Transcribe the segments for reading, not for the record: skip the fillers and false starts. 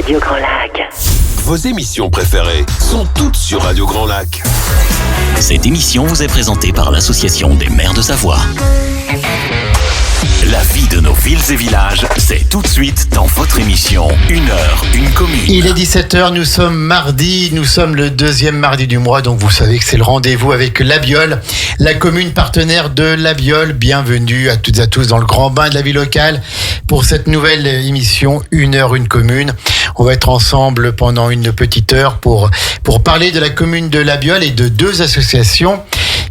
Radio Grand Lac. Vos émissions préférées sont toutes sur Radio Grand Lac. Cette émission vous est présentée par l'Association des maires de Savoie. La vie de nos villes et villages, c'est tout de suite dans votre émission 1 heure, une commune. Il est 17h, nous sommes mardi, nous sommes le deuxième mardi du mois, donc vous savez que c'est le rendez-vous avec La Biole, la commune partenaire de La Biole. Bienvenue à toutes et à tous dans le grand bain de la vie locale pour cette nouvelle émission 1 heure, une commune. On va être ensemble pendant une petite heure pour parler de la commune de La Biole et de deux associations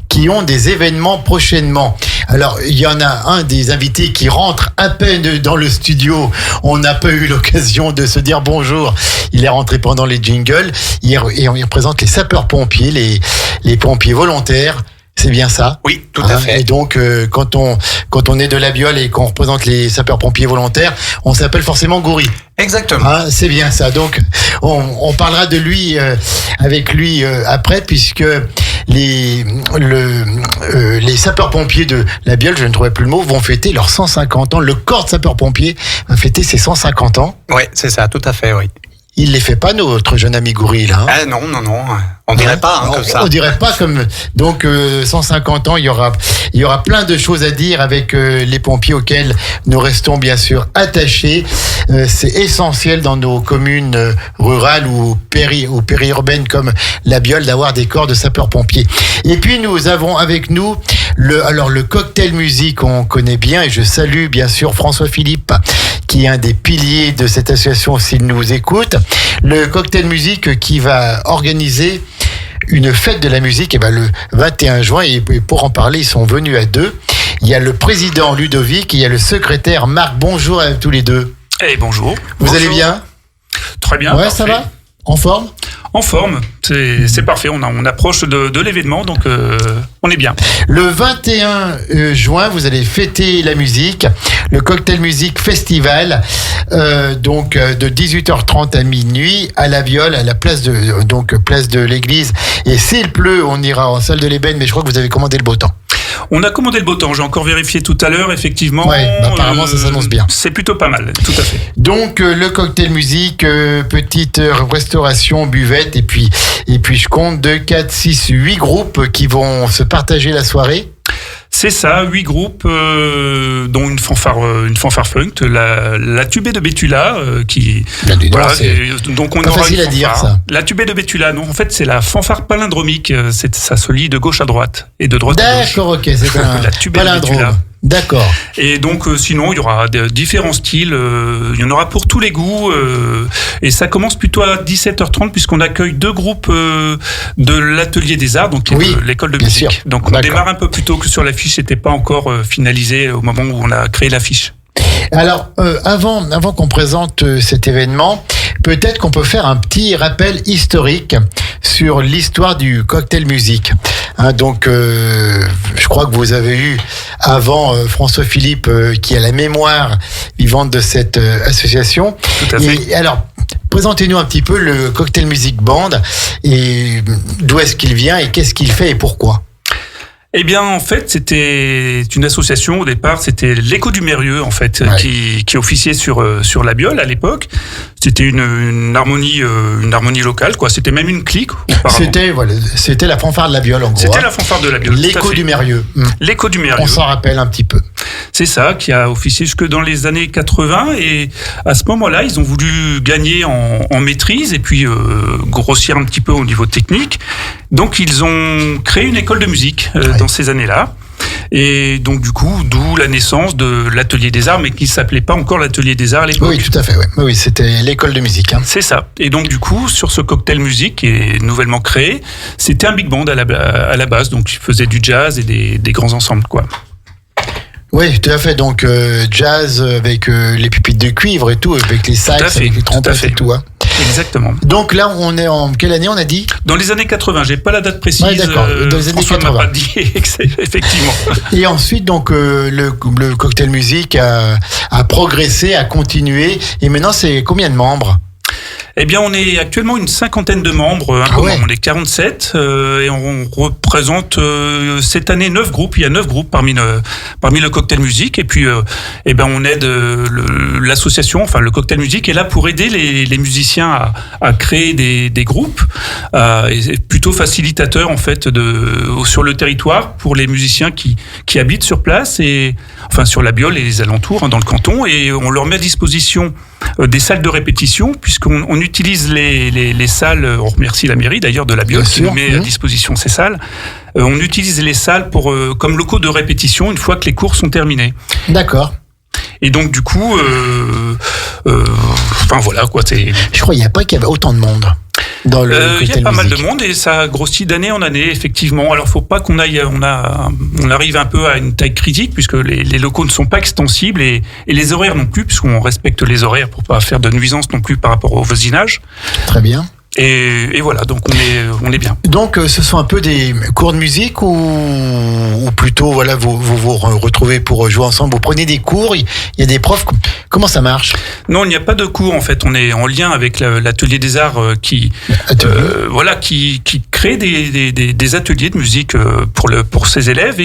qui ont des événements prochainement. Alors, il y en a un des invités qui rentre à peine dans le studio. On n'a pas eu l'occasion de se dire bonjour. Il est rentré pendant les jingles. Et on représente les sapeurs-pompiers, les pompiers volontaires. C'est bien ça? Oui, tout à fait. Et donc, quand on est de La Biole et qu'on représente les sapeurs-pompiers volontaires, on s'appelle forcément Goury. Exactement. C'est bien ça. Donc, on parlera de lui avec lui après, puisque les sapeurs-pompiers de La Biole, je ne trouvais plus le mot, vont fêter leurs 150 ans. Le corps de sapeurs-pompiers va fêter ses 150 ans. Oui, c'est ça, tout à fait, oui. Il les fait pas, notre jeune ami Goury, là. Ah non. On dirait pas comme ça. On dirait pas comme. Donc 150 ans, il y aura plein de choses à dire avec les pompiers auxquels nous restons bien sûr attachés. C'est essentiel dans nos communes rurales ou périurbaines comme La Biole d'avoir des corps de sapeurs-pompiers. Et puis nous avons avec nous le cocktail musique, on connaît bien, et je salue bien sûr François Philippe, qui est un des piliers de cette association s'il nous écoute. Le cocktail musique qui va organiser une fête de la musique le 21 juin, et pour en parler, ils sont venus à deux. Il y a le président Ludovic et il y a le secrétaire Marc. Bonjour à tous les deux. Bonjour. Vous allez bien? Très bien. Ouais, parfait. ça va? En forme? En forme, c'est parfait. On approche de l'événement, donc on est bien. Le 21 juin, vous allez fêter la musique, le Cocktail Musique Festival, donc de 18h30 à minuit à La Biole, à la place de l'église. Et s'il pleut, on ira en salle de l'ébène, mais je crois que vous avez commandé le beau temps. On a commandé le beau temps, j'ai encore vérifié tout à l'heure, effectivement. Ouais, apparemment ça s'annonce bien. C'est plutôt pas mal, tout à fait. Donc le cocktail musique, petite restauration, buvette, et puis je compte 2, 4, 6, 8 groupes qui vont se partager la soirée. C'est ça, 8 groupes, dont une fanfare funk, la Tubée de Bétula, qui... donc on aura facile à dire, ça. La Tubée de Bétula, non, en fait, c'est la fanfare palindromique, ça se lit de gauche à droite, et de droite à gauche. D'accord, ok, c'est un la Tubée de palindrome. Bétula. D'accord. Et donc sinon il y aura différents styles, il y en aura pour tous les goûts, et ça commence plutôt à 17h30 puisqu'on accueille 2 groupes de l'Atelier des Arts, donc l'école de musique. Sûr. Donc on démarre un peu plus tôt que sur l'affiche, c'était pas encore finalisé au moment où on a créé l'affiche. Alors, avant qu'on présente cet événement, peut-être qu'on peut faire un petit rappel historique sur l'histoire du cocktail musique. Donc, je crois que vous avez eu avant François Philippe, qui a la mémoire vivante de cette association. Tout à fait. Et alors, présentez-nous un petit peu le Cocktail Music Band et d'où est-ce qu'il vient et qu'est-ce qu'il fait et pourquoi. Eh bien, en fait, c'était une association au départ. C'était l'Écho du Mérieux, en fait, qui officiait sur La Biole à l'époque. C'était une harmonie locale, quoi. C'était même une clique. C'était la fanfare de La Biole, en gros. C'était la fanfare de La Biole. L'Écho du Mérieux. L'Écho du Mérieux. On s'en rappelle un petit peu. C'est ça, qui a officié jusque dans les années 80. Et à ce moment-là, ils ont voulu gagner en maîtrise et puis grossir un petit peu au niveau technique. Donc, ils ont créé une école de musique dans ces années-là. Et donc, du coup, d'où la naissance de l'Atelier des Arts, mais qui ne s'appelait pas encore l'Atelier des Arts à l'époque. Oui, tout à fait. Oui, c'était l'école de musique. C'est ça. Et donc, du coup, sur ce cocktail musique qui est nouvellement créé, c'était un big band à la base. Donc, il faisait du jazz et des grands ensembles, quoi. Oui, tout à fait. Donc, jazz avec les pupitres de cuivre et tout, avec les sax, avec les trompettes et tout. Exactement. Donc là, on est en quelle année, on a dit? Dans les années 80, j'ai pas la date précise. Ouais, d'accord. Dans les années François 80. m'a pas dit, effectivement. Et ensuite, donc, le cocktail musique a progressé, a continué. Et maintenant, c'est combien de membres? Eh bien, on est actuellement une cinquantaine de membres. On est 47 et on représente cette année 9 groupes. Il y a 9 groupes parmi le cocktail musique. Et puis, on aide l'association, enfin le cocktail musique est là pour aider les musiciens à créer des groupes, et plutôt facilitateur en fait sur le territoire pour les musiciens qui habitent sur place et enfin sur la Biole et les alentours, dans le canton, et on leur met à disposition des salles de répétition, puisqu'on utilise les salles. On remercie la mairie d'ailleurs de la Biole qui nous met à disposition ces salles. On utilise les salles comme locaux de répétition une fois que les cours sont terminés. D'accord. Et donc du coup, voilà quoi. Je crois qu'il n'y a pas qu'il y avait autant de monde. Il y a pas mal de monde et ça grossit d'année en année, effectivement. Alors, faut pas qu'on aille, on arrive un peu à une taille critique puisque les locaux ne sont pas extensibles et les horaires non plus, puisqu'on respecte les horaires pour pas faire de nuisance non plus par rapport au voisinage. Très bien. Et voilà, donc on est bien. Donc ce sont un peu des cours de musique ou plutôt voilà vous retrouvez pour jouer ensemble, vous prenez des cours, il y a des profs, comment ça marche? Non, il n'y a pas de cours en fait, on est en lien avec l'atelier des arts qui crée des ateliers de musique pour ses élèves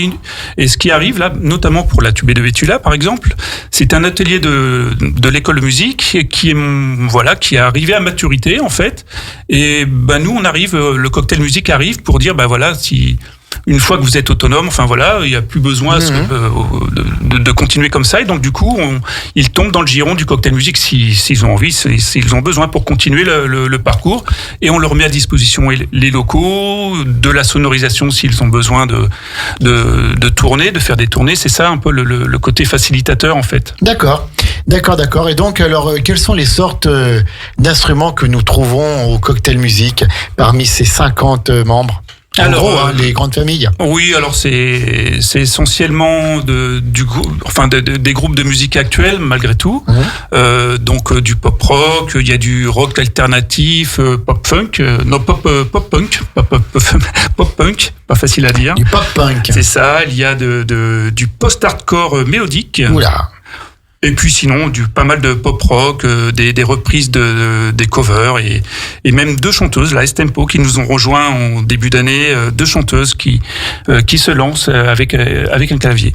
et ce qui arrive là, notamment pour la Tubé de Bétula par exemple, c'est un atelier de l'école de musique qui est arrivé à maturité en fait. Et nous on arrive, le cocktail musique arrive pour dire si une fois que vous êtes autonome, il n'y a plus besoin de continuer comme ça, et donc du coup ils tombent dans le giron du cocktail musique s'ils ont envie, s'ils ont besoin pour continuer le parcours, et on leur met à disposition les locaux, de la sonorisation s'ils ont besoin de tourner, de faire des tournées. C'est ça un peu le côté facilitateur en fait. D'accord. Et donc, alors, quelles sont les sortes d'instruments que nous trouvons au cocktail musique parmi ces 50 membres? Les grandes familles. Oui, alors c'est essentiellement des groupes de musique actuelle malgré tout. Donc du pop rock, il y a du rock alternatif, pop funk, pop punk, pas facile à dire. Du pop punk. C'est ça. Il y a du post-hardcore mélodique. Oula. Et puis sinon, pas mal de pop rock, des reprises des covers et même 2 chanteuses, la S-Tempo, qui nous ont rejoints en début d'année, 2 chanteuses qui se lancent avec un clavier.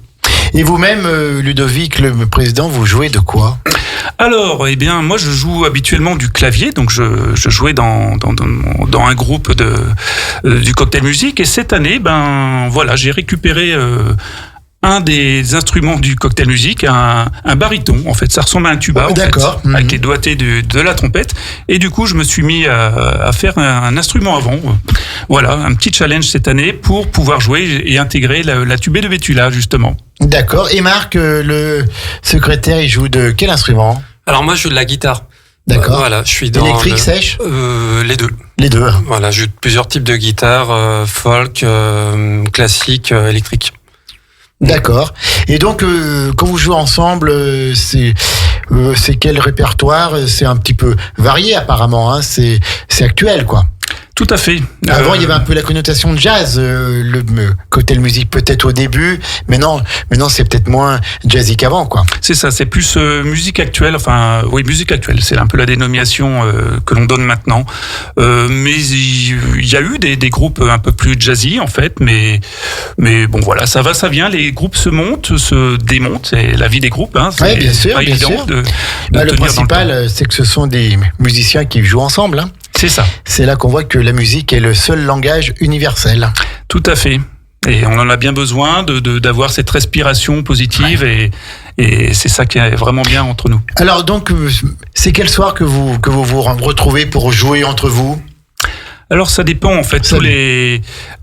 Et vous-même, Ludovic, le président, vous jouez de quoi? Alors, moi, je joue habituellement du clavier, donc je jouais dans un groupe du cocktail musique, et cette année, j'ai récupéré un des instruments du cocktail musique, un baryton. En fait, ça ressemble à un tuba, avec les doigtés de la trompette. Et du coup, je me suis mis à faire un instrument avant. Voilà, un petit challenge cette année pour pouvoir jouer et intégrer la Tubé de Bétula, justement. D'accord. Et Marc, le secrétaire, il joue de quel instrument? Alors moi, je joue de la guitare. D'accord. Voilà, je suis dans électrique, sèche. Les deux. Les deux. Voilà, je joue plusieurs types de guitares, folk, classique, électrique. D'accord. Et donc, quand vous jouez ensemble, c'est quel répertoire? C'est un petit peu varié apparemment. C'est actuel, quoi. Tout à fait. Avant, il y avait un peu la connotation de jazz, le cocktail musique peut-être au début, mais non, maintenant c'est peut-être moins jazzy qu'avant, quoi. C'est ça, c'est plus musique actuelle. Musique actuelle, c'est un peu la dénomination que l'on donne maintenant. Mais il y a eu des groupes un peu plus jazzy en fait, mais bon voilà, ça va, ça vient. Les groupes se montent, se démontent. C'est la vie des groupes. Oui, bien sûr, bien sûr. Le principal, c'est que ce sont des musiciens qui jouent ensemble. C'est ça. C'est là qu'on voit que la musique est le seul langage universel. Tout à fait. Et on en a bien besoin d'avoir cette respiration positive, et c'est ça qui est vraiment bien entre nous. Alors donc, c'est quel soir que vous retrouvez pour jouer entre vous? Alors ça dépend en fait.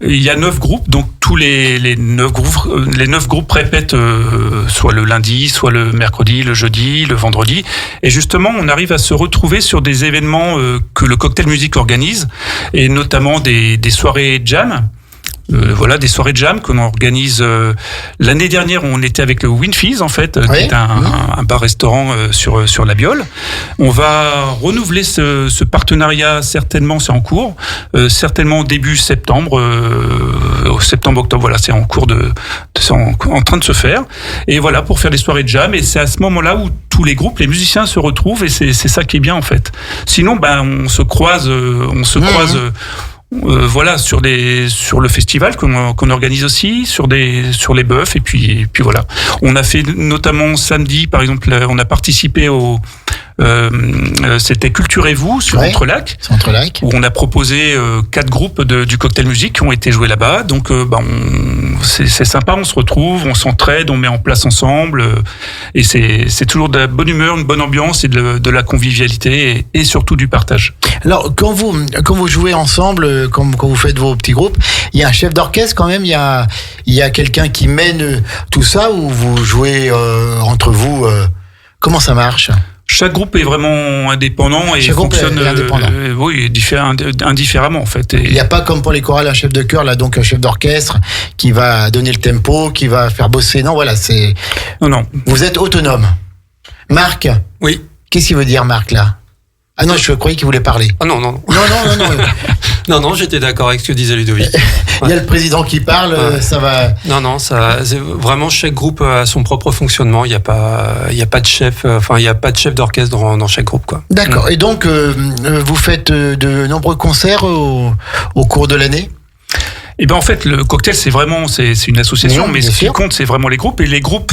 Il y a 9 groupes, donc tous les 9 groupes répètent soit le lundi, soit le mercredi, le jeudi, le vendredi. Et justement, on arrive à se retrouver sur des événements que le Cocktail Musique organise, et notamment des soirées jam. Des soirées de jam qu'on organise. L'année dernière, on était avec le Winfies, en fait, qui est un bar-restaurant sur la Biole. On va renouveler ce partenariat, certainement, c'est en cours, certainement début septembre, septembre-octobre. Voilà, c'est en cours c'est en train de se faire. Et voilà, pour faire des soirées de jam. Et c'est à ce moment-là où tous les groupes, les musiciens se retrouvent. Et c'est ça qui est bien en fait. Sinon, on se croise, voilà, sur le festival qu'on organise aussi, sur les bœufs, et puis voilà. On a fait notamment samedi, par exemple, on a participé c'était Culturez-vous sur Entrelac, où on a proposé 4 groupes du cocktail musique qui ont été joués là-bas. Donc c'est sympa, on se retrouve, on s'entraide, on met en place ensemble, et c'est toujours de la bonne humeur, une bonne ambiance et de la convivialité et surtout du partage. Alors quand vous jouez ensemble, quand vous faites vos petits groupes, il y a un chef d'orchestre quand même, il y a quelqu'un qui mène tout ça, ou vous jouez entre vous, comment ça marche ? Chaque groupe est vraiment indépendant et fonctionne indifféremment en fait. Et... Il n'y a pas comme pour les chorales un chef de chœur, là, donc un chef d'orchestre qui va donner le tempo, qui va faire bosser. Non, voilà, c'est. Non. Vous êtes autonome. Marc. Oui. Qu'est-ce qu'il veut dire, Marc, là ? Ah non, je croyais qu'il voulait parler. Ah non. Non, j'étais d'accord avec ce que disait Ludovic. Il y a le président qui parle, ça va. Non, c'est vraiment chaque groupe a son propre fonctionnement. Il n'y a pas de chef. Il n'y a pas de chef d'orchestre dans chaque groupe, quoi. D'accord. Et donc, vous faites de nombreux concerts au cours de l'année ? Et en fait, le cocktail, c'est une association, mais ce qui compte, c'est vraiment les groupes. Et les groupes,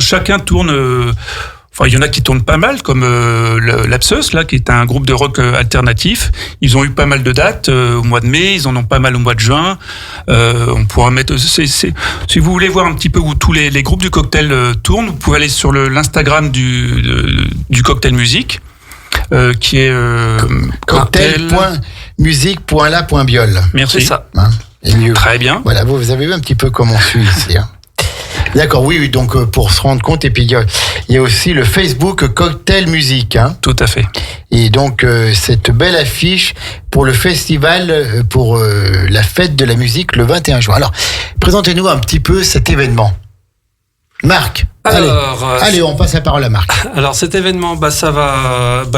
chacun tourne. Il y en a qui tournent pas mal, comme l'Abscess, là, qui est un groupe de rock alternatif. Ils ont eu pas mal de dates au mois de mai, ils en ont pas mal au mois de juin. On pourra mettre... si vous voulez voir un petit peu où tous les groupes du cocktail tournent, vous pouvez aller sur l'Instagram du cocktail musique, qui est... cocktail.musique.la.biol. Merci. C'est ça. Très bien. Voilà, vous avez vu un petit peu comment on suit ici. D'accord, oui, donc pour se rendre compte, et puis il y a aussi le Facebook Cocktail Musique. Tout à fait. Et donc cette belle affiche pour le festival, pour la fête de la musique le 21 juin. Alors, présentez-nous un petit peu cet événement. Marc, allez, on passe la parole à Marc. Alors cet événement,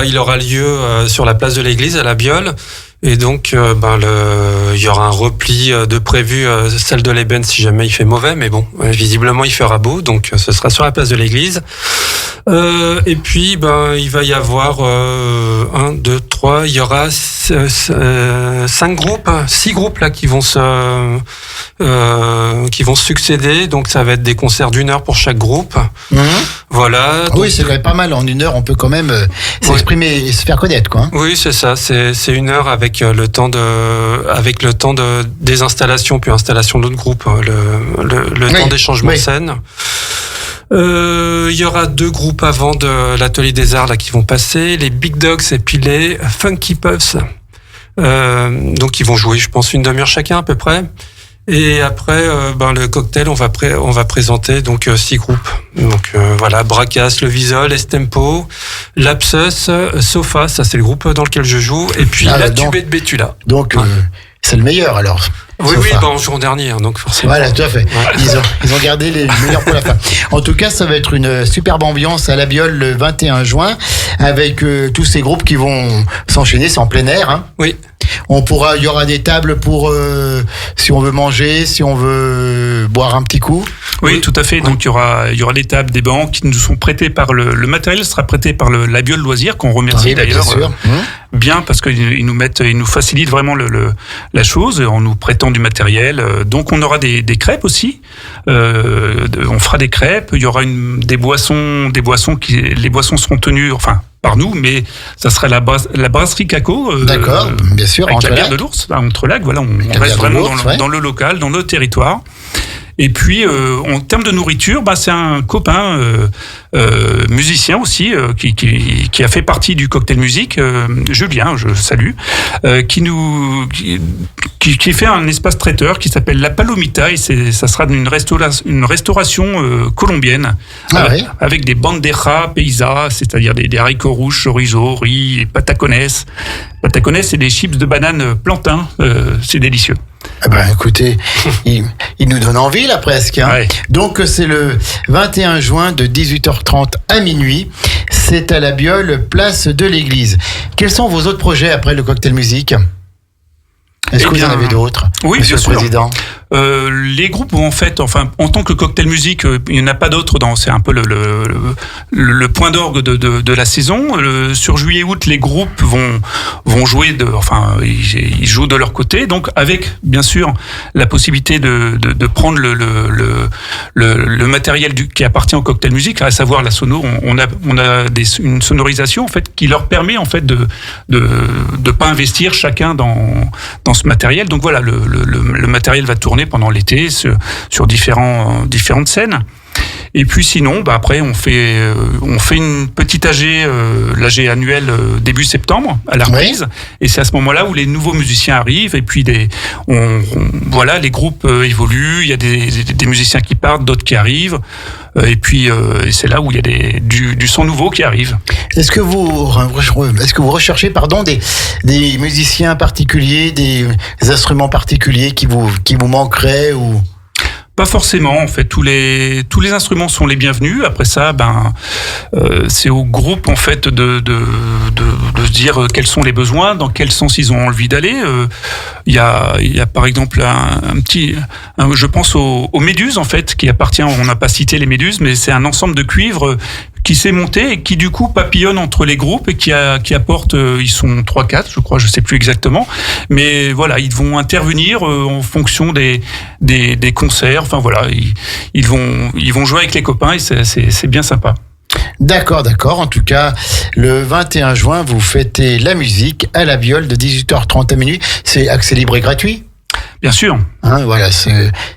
il aura lieu sur la place de l'église à la Biole. Et donc, il y aura un repli de prévu, salle de l'Ébène si jamais il fait mauvais, mais bon, visiblement il fera beau, donc ce sera sur la place de l'église. Et puis, il va y avoir 1, 2, 3, il y aura 6 groupes là qui vont se succéder. Donc ça va être des concerts d'1 heure pour chaque groupe. Voilà. Donc, oui, c'est quand même pas mal. En 1 heure, on peut quand même s'exprimer et se faire connaître, quoi. Oui, c'est ça. C'est 1 heure avec le temps des installations, puis installation d'autres groupes, le temps des changements de scène. Il y aura 2 groupes avant de l'Atelier des Arts là qui vont passer, les Big Dogs et puis les Funky Puffs. Donc ils vont jouer, je pense, 1 demi-heure chacun à peu près. Et après, le cocktail, on va présenter donc 6 groupes. Donc voilà, Bracas, Le Visol, Estempo, l'Abscess, Sofa, ça c'est le groupe dans lequel je joue, et puis la Tubée de Bétula. Donc c'est le meilleur alors. Oui, on joue en dernier, donc forcément. Voilà, tout à fait. Ils ont gardé les meilleurs pour la fin. En tout cas, ça va être une superbe ambiance à la Biole le 21 juin, avec tous ces groupes qui vont s'enchaîner, c'est en plein air. Oui. Il y aura des tables pour si on veut manger, si on veut boire un petit coup. Oui, tout à fait. Donc il y aura des tables, des bancs qui nous sont prêtés par le matériel sera prêté par la Biole Loisirs, qu'on remercie d'ailleurs. Bien sûr. Bien, parce qu'ils nous facilitent vraiment la chose en nous prêtant du matériel. Donc on aura des crêpes aussi. On fera des crêpes. Il y aura des boissons les boissons seront tenues, par nous, mais ça sera la brasserie Caco. D'accord, bien sûr. Avec la bière de l'ours, à Entrelac. Voilà, on reste vraiment dans le local, dans le territoire. Et puis, en termes de nourriture, c'est un copain musicien aussi qui a fait partie du cocktail musique, Julien, je salue, qui fait un espace traiteur qui s'appelle La Palomita, et ça sera une restauration colombienne avec des bandejas paisa, c'est-à-dire des haricots rouges, chorizo, riz, et patacones. Patacones, c'est des chips de banane plantain, c'est délicieux. Écoutez, il nous donne envie là presque. Ouais. Donc c'est le 21 juin de 18h30 à minuit. C'est à la Biole, place de l'église. Quels sont vos autres projets après le cocktail musique ? Est-ce que vous en avez d'autres, oui, Monsieur bien le Président ? Les groupes vont en tant que cocktail musique, il n'y en a pas d'autres c'est un peu le point d'orgue de la saison. Sur juillet-août, les groupes vont jouer ils jouent de leur côté, donc avec bien sûr la possibilité de prendre le matériel qui appartient au cocktail musique, à savoir la sono. On a une sonorisation en fait qui leur permet en fait de pas investir chacun dans ce matériel. Donc voilà, le matériel va tourner pendant l'été sur différentes scènes. Et puis sinon, après on fait une petite AG, l'AG annuelle début septembre à la reprise. Oui. Et c'est à ce moment-là où les nouveaux musiciens arrivent. Et puis les groupes évoluent. Il y a des musiciens qui partent, d'autres qui arrivent. Et puis c'est là où il y a du son nouveau qui arrive. Est-ce que vous recherchez des musiciens particuliers, des instruments particuliers qui vous manqueraient ou? Pas forcément, en fait, tous les instruments sont les bienvenus. Après ça, c'est au groupe en fait de se dire quels sont les besoins, dans quel sens ils ont envie d'aller. Il y a par exemple je pense aux méduses en fait, qui appartient. On n'a pas cité les méduses, mais c'est un ensemble de cuivre qui s'est monté et qui du coup papillonne entre les groupes et qui apporte, ils sont 3-4 je crois, je sais plus exactement, mais voilà, ils vont intervenir en fonction des concerts, enfin voilà, ils vont jouer avec les copains et c'est bien sympa. D'accord. En tout cas, le 21 juin, vous fêtez la musique à la Viole de 18h30 à minuit. C'est accès libre et gratuit? Bien sûr. Voilà,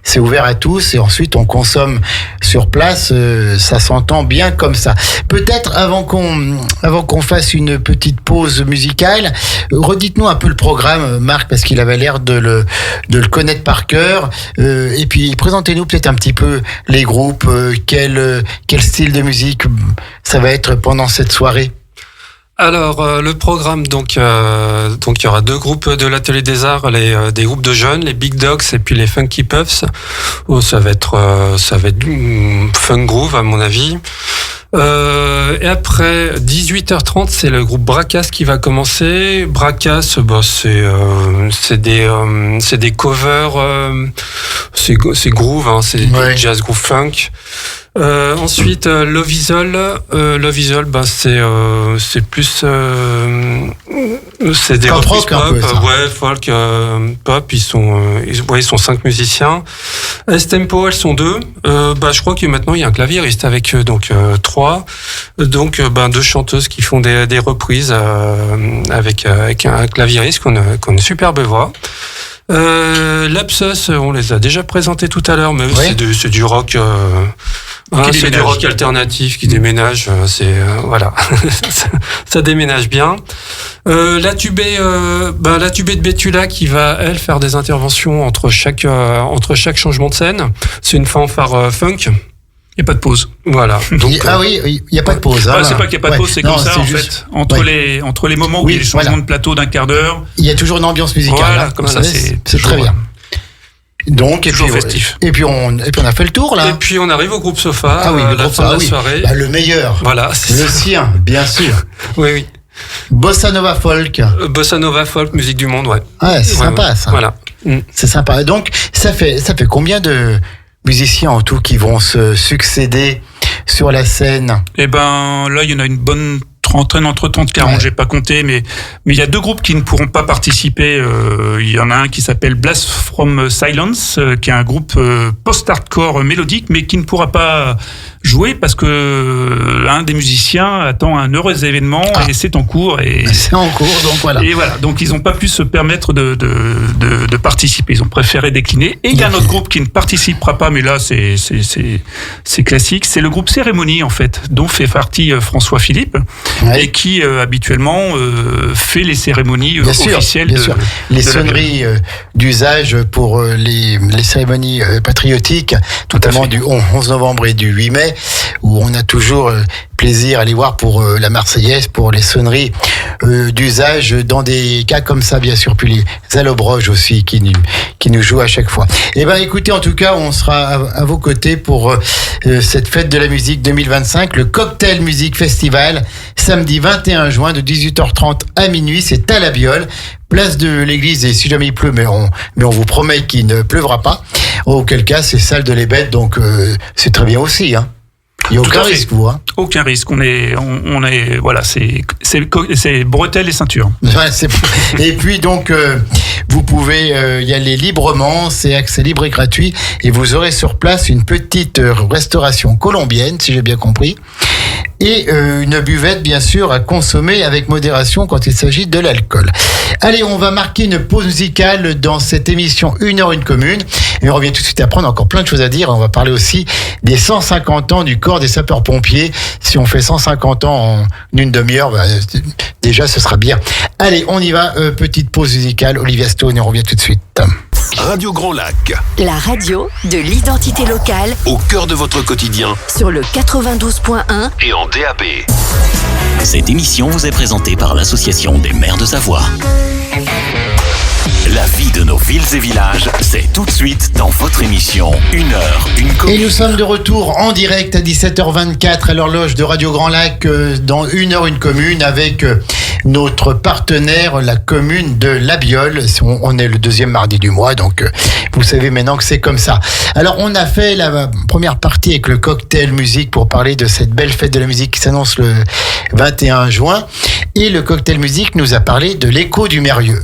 c'est ouvert à tous et ensuite on consomme sur place. Ça s'entend bien comme ça. Peut-être avant qu'on fasse une petite pause musicale, redites-nous un peu le programme, Marc, parce qu'il avait l'air de le connaître par cœur. Et puis présentez-nous peut-être un petit peu les groupes, quel style de musique ça va être pendant cette soirée. Alors le programme, donc il y aura deux groupes de l'Atelier des Arts, des groupes de jeunes, les Big Dogs et puis les Funky Puffs. Ça va être funk groove à mon avis. Et après 18h30, c'est le groupe Bracas qui va commencer. Bracas, c'est des covers, c'est groove, c'est du jazz groove funk. Ensuite, Lovisol, c'est plus, c'est des reprises pop, folk, pop. Ils sont 5 musiciens. S-Tempo, elles sont 2. Je crois que maintenant il y a un claviériste avec eux, donc 3. Donc 2 chanteuses qui font des reprises avec un claviériste qu'on a une superbe voix. Lapsus, on les a déjà présentés tout à l'heure, mais c'est du rock. C'est du rock alternatif qui déménage. Voilà, ça déménage bien. La tubée de Bétula qui va faire des interventions entre chaque changement de scène. C'est une fanfare funk. Il n'y a pas de pause. Voilà. Donc, il n'y a pas de pause. C'est pas qu'il n'y a pas de pause, c'est comme ça, en fait. Entre les moments où il y a les changements de plateau d'un quart d'heure. Il y a toujours une ambiance musicale. Voilà, comme ça, c'est très bien. Donc, festif. Et puis on a fait le tour, là. Et puis on arrive au groupe Sofa. Le groupe Sofa, soirée. Le meilleur. Voilà. Le sien, bien sûr. Oui. Bossa Nova Folk. Bossa Nova Folk, musique du monde, c'est sympa, ça. Voilà. C'est sympa. Et donc, ça fait combien de musiciens en tout qui vont se succéder sur la scène? Là, il y en a une bonne trentaine, entre 30 et 40, j'ai pas compté, mais il y a 2 groupes qui ne pourront pas participer. Il y en a un qui s'appelle Blast from Silence, qui est un groupe post-hardcore mélodique, mais qui ne pourra pas jouer parce que un des musiciens attend un heureux événement et c'est en cours. C'est en cours, donc voilà. Et voilà, donc ils n'ont pas pu se permettre de participer. Ils ont préféré décliner. Et il y a un autre groupe qui ne participera pas, mais là c'est classique. C'est le groupe Cérémonie, en fait, dont fait partie François Philippe. Et qui habituellement fait les cérémonies officielles. Bien sûr. Les sonneries d'usage pour les cérémonies patriotiques, notamment du 11 novembre et du 8 mai, où on a toujours plaisir à les voir pour la Marseillaise, pour les sonneries d'usage dans des cas comme ça, bien sûr, puis les allobroges aussi qui nous jouent à chaque fois. Eh ben, écoutez, en tout cas, on sera à vos côtés pour cette fête de la musique 2025, le Cocktail Music Festival, samedi 21 juin de 18h30 à minuit, c'est à la Biole, place de l'église, et si jamais il pleut, mais on vous promet qu'il ne pleuvra pas, auquel cas c'est salle de l'Ébène, donc c'est très bien aussi, hein. Il n'y a aucun risque, vous, hein. Aucun risque. On est, voilà, c'est bretelles et ceinture. Ouais, et puis donc, vous pouvez y aller librement, c'est accès libre et gratuit, et vous aurez sur place une petite restauration colombienne, si j'ai bien compris, et une buvette, bien sûr, à consommer avec modération quand il s'agit de l'alcool. Allez, on va marquer une pause musicale dans cette émission 1 heure, 1 commune, et on revient tout de suite après, on a encore plein de choses à dire. On va parler aussi des 150 ans du corps des sapeurs-pompiers. Si on fait 150 ans en une demi-heure, bah, déjà ce sera bien. Allez, on y va, petite pause musicale, Olivia Stone, et on revient tout de suite. Radio Grand Lac, la radio de l'identité locale, au cœur de votre quotidien sur le 92.1 et en DAB. Cette émission vous est présentée par l'Association des maires de Savoie. La vie de nos villes et villages, c'est tout de suite dans votre émission 1 heure, 1 commune. Et nous sommes de retour en direct à 17h24 à l'horloge de Radio Grand Lac dans 1 heure, 1 commune avec notre partenaire, la commune de La Biole. On est le deuxième mardi du mois, donc vous savez maintenant que c'est comme ça. Alors on a fait la première partie avec le cocktail musique pour parler de cette belle fête de la musique qui s'annonce le 21 juin. Et le cocktail musique nous a parlé de l'écho du Mérieux.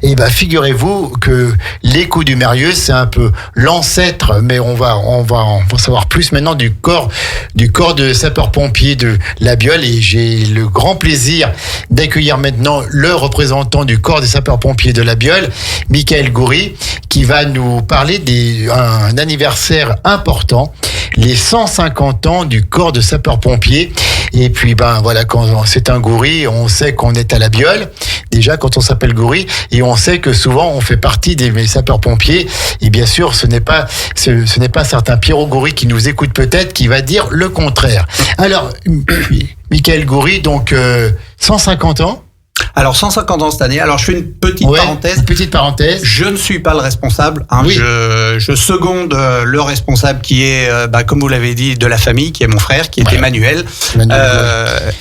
Et ben, figurez-vous que l'écho du Mérieux, c'est un peu l'ancêtre, mais on va en savoir plus maintenant du corps de sapeurs-pompiers de La Biole, et j'ai le grand plaisir d'accueillir maintenant le représentant du corps des sapeurs-pompiers de La Biole, Michael Goury, qui va nous parler d'un anniversaire important, les 150 ans du corps de sapeurs-pompiers. Et puis, ben, voilà, quand c'est un Goury, on sait qu'on est à La Biole. Déjà, quand on s'appelle Goury, et on sait que souvent on fait partie des sapeurs-pompiers. Et bien sûr, ce n'est pas certain Pierrot Goury qui nous écoute peut-être qui va dire le contraire. Alors, Michael Goury, donc 150 ans. Alors 150 ans cette année. Alors je fais une petite parenthèse. Je ne suis pas le responsable. Hein. Oui. Je seconde le responsable qui est, comme vous l'avez dit, de la famille, qui est mon frère, qui est Emmanuel.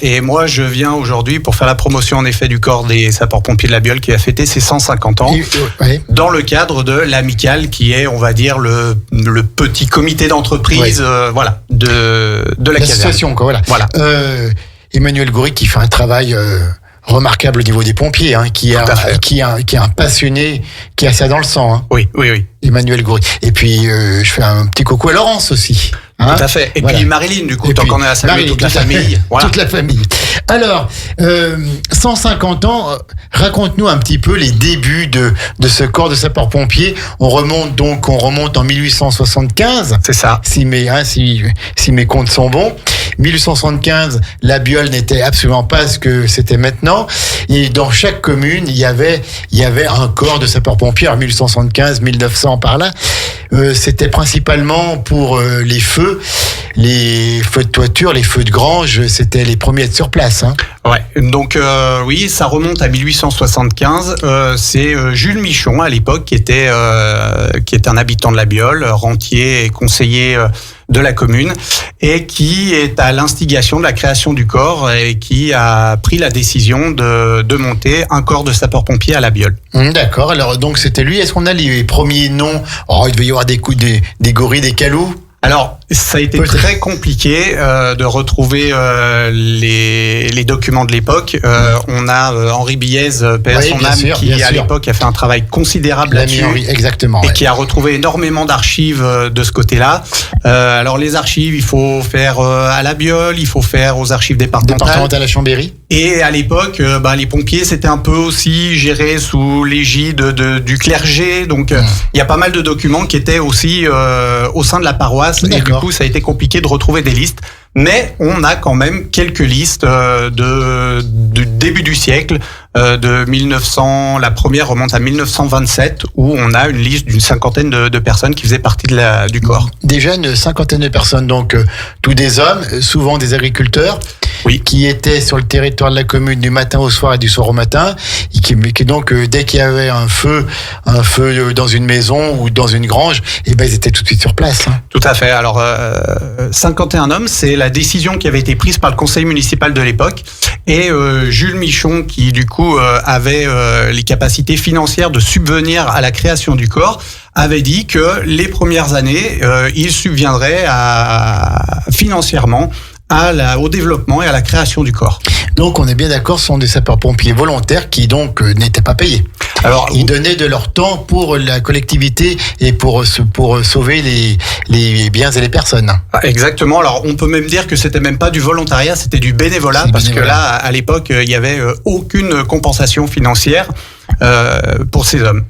Et moi, je viens aujourd'hui pour faire la promotion en effet du corps des sapeurs-pompiers de La Biole qui a fêté ses 150 ans dans le cadre de l'amicale qui est, on va dire, le petit comité d'entreprise, de la l'association, caserne. Voilà. Emmanuel Goury qui fait un travail remarquable au niveau des pompiers, hein, qui est un passionné, qui a ça dans le sang. Hein. Oui. Emmanuel Goury. Et puis, je fais un petit coucou à Laurence aussi. Hein. Tout à fait. Et puis Marilyn, du coup, tant qu'on est à saluer toute la famille. Voilà. Toute la famille. Alors, 150 ans, raconte-nous un petit peu les débuts de ce corps de sapeurs-pompiers. On remonte en 1875. C'est ça. Si mes comptes sont bons. 1875, La Biole n'était absolument pas ce que c'était maintenant. Et dans chaque commune, il y avait un corps de sapeurs-pompiers. En 1875, 1900 par là. C'était principalement pour les feux de toiture, les feux de grange. C'était les premiers à être sur place. Hein. Ouais. Donc oui, ça remonte à 1875. C'est Jules Michon à l'époque qui était un habitant de La Biole, rentier et conseiller de la commune, et qui est à l'instigation de la création du corps et qui a pris la décision de monter un corps de sapeurs-pompiers à La Biole. D'accord, alors donc c'était lui. Est-ce qu'on a les premiers noms? Il devait y avoir des gorilles, des calous. Alors, ça a été très compliqué de retrouver les documents de l'époque. On a Henri Biez, paix à son âme, qui à l'époque a fait un travail considérable là-dessus. Henri, exactement. Et qui a retrouvé énormément d'archives de ce côté-là. Alors les archives, il faut faire à La Biole, il faut faire aux archives départementales à Chambéry. Et à l'époque, les pompiers, c'était un peu aussi géré sous l'égide du clergé. Donc, il y a pas mal de documents qui étaient aussi au sein de la paroisse et du coup, ça a été compliqué de retrouver des listes. Mais on a quand même quelques listes du début du siècle, de 1900. La première remonte à 1927, où on a une liste d'une cinquantaine de personnes qui faisaient partie du corps. Déjà une cinquantaine de personnes, donc tous des hommes, souvent des agriculteurs. Oui. Qui étaient sur le territoire de la commune du matin au soir et du soir au matin, et qui donc dès qu'il y avait un feu dans une maison ou dans une grange, et ben ils étaient tout de suite sur place. Hein. Tout à fait. Alors 51 hommes, c'est la décision qui avait été prise par le conseil municipal de l'époque, et Jules Michon, qui du coup avait les capacités financières de subvenir à la création du corps, avait dit que les premières années, il subviendrait financièrement au développement et à la création du corps. Donc on est bien d'accord, ce sont des sapeurs-pompiers volontaires qui donc n'étaient pas payés. Alors ils donnaient de leur temps pour la collectivité et pour sauver les biens et les personnes. Exactement. Alors on peut même dire que c'était même pas du volontariat, c'était du bénévolat, parce que là à l'époque il y avait aucune compensation financière pour ces hommes,